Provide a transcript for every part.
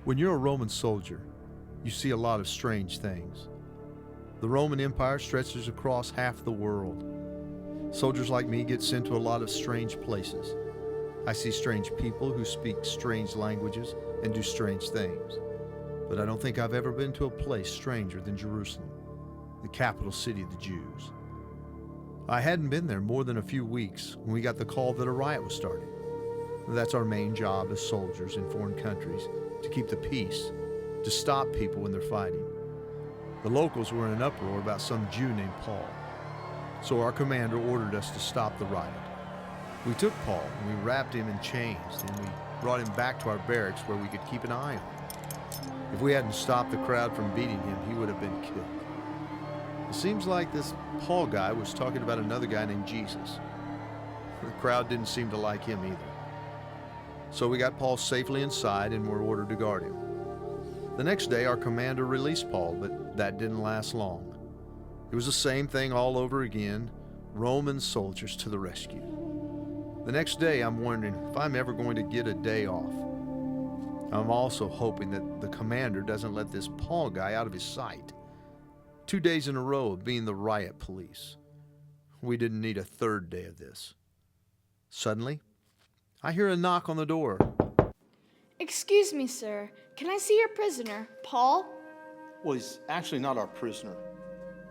When you're a Roman soldier, you see a lot of strange things. The Roman Empire stretches across half the world. Soldiers like me get sent to a lot of strange places. I see strange people who speak strange languages and do strange things. But I don't think I've ever been to a place stranger than Jerusalem, the capital city of the Jews. I hadn't been there more than a few weeks when we got the call that a riot was starting. That's our main job as soldiers in foreign countries, to keep the peace, to stop people when they're fighting. The locals were in an uproar about some Jew named Paul. So our commander ordered us to stop the riot. We took Paul and we wrapped him in chains, and we brought him back to our barracks where we could keep an eye on him. If we hadn't stopped the crowd from beating him, he would have been killed. It seems like this Paul guy was talking about another guy named Jesus. The crowd didn't seem to like him either. So we got Paul safely inside and were ordered to guard him. The next day, our commander released Paul, but that didn't last long. It was the same thing all over again, Roman soldiers to the rescue. The next day, I'm wondering if I'm ever going to get a day off. I'm also hoping that the commander doesn't let this Paul guy out of his sight. 2 days in a row of being the riot police. We didn't need a third day of this. Suddenly, I hear a knock on the door. Excuse me, sir. Can I see your prisoner, Paul? Well, he's actually not our prisoner.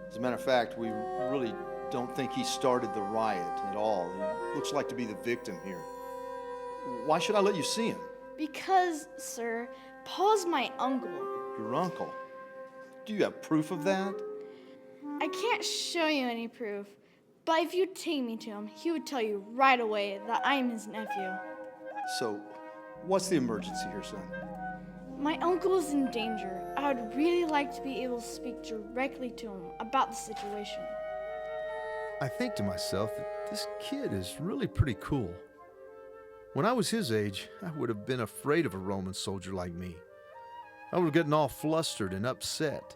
As a matter of fact, we really don't think he started the riot at all. He looks like to be the victim here. Why should I let you see him? Because, sir, Paul's my uncle. Your uncle? Do you have proof of that? I can't show you any proof, but if you'd take me to him, he would tell you right away that I am his nephew. So, what's the emergency here, son? My uncle is in danger. I would really like to be able to speak directly to him about the situation. I think to myself that this kid is really pretty cool. When I was his age, I would have been afraid of a Roman soldier like me. I would have gotten all flustered and upset.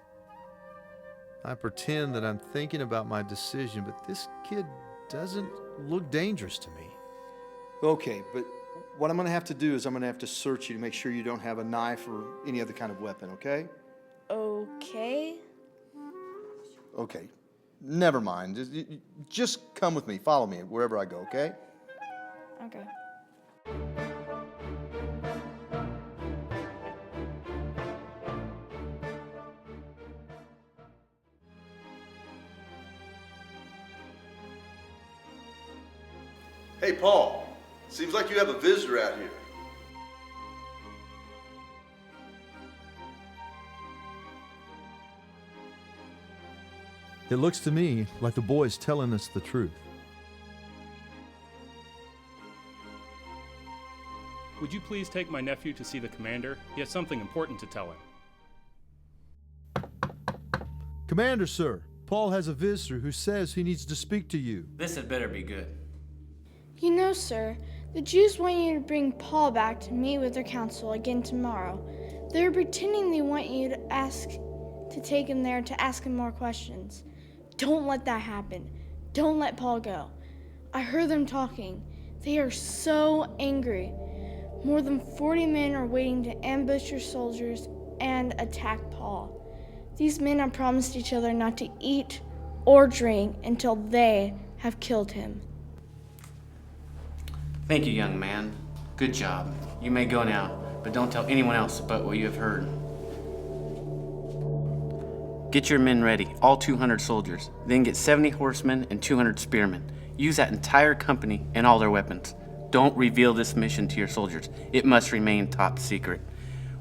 I pretend that I'm thinking about my decision, but this kid doesn't look dangerous to me. Okay, but what I'm going to have to do is I'm going to have to search you to make sure you don't have a knife or any other kind of weapon, okay? Okay. Okay, never mind. Just come with me. Follow me wherever I go, okay? Okay. Hey, Paul. Seems like you have a visitor out here. It looks to me like the boy's telling us the truth. Would you please take my nephew to see the commander? He has something important to tell him. Commander, sir, Paul has a visitor who says he needs to speak to you. This had better be good. You know, sir, the Jews want you to bring Paul back to meet with their council again tomorrow. They're pretending they want you to take him there to ask him more questions. Don't let that happen. Don't let Paul go. I heard them talking. They are so angry. More than 40 men are waiting to ambush your soldiers and attack Paul. These men have promised each other not to eat or drink until they have killed him. Thank you, young man. Good job. You may go now, but don't tell anyone else about what you have heard. Get your men ready, all 200 soldiers. Then get 70 horsemen and 200 spearmen. Use that entire company and all their weapons. Don't reveal this mission to your soldiers. It must remain top secret.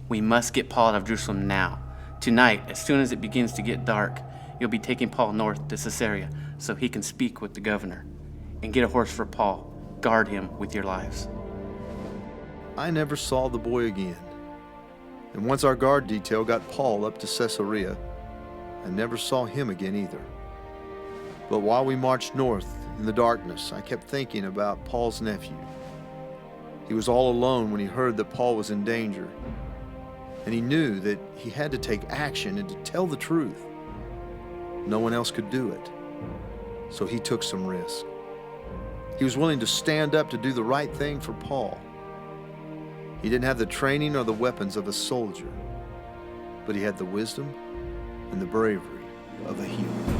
We must get Paul out of Jerusalem now. Tonight, as soon as it begins to get dark, you'll be taking Paul north to Caesarea so he can speak with the governor. And get a horse for Paul. Guard him with your lives. I never saw the boy again. And once our guard detail got Paul up to Caesarea, I never saw him again either. But while we marched north in the darkness, I kept thinking about Paul's nephew. He was all alone when he heard that Paul was in danger, and he knew that he had to take action and to tell the truth. No one else could do it, so he took some risk. He was willing to stand up to do the right thing for Paul. He didn't have the training or the weapons of a soldier, but he had the wisdom and the bravery of a hero.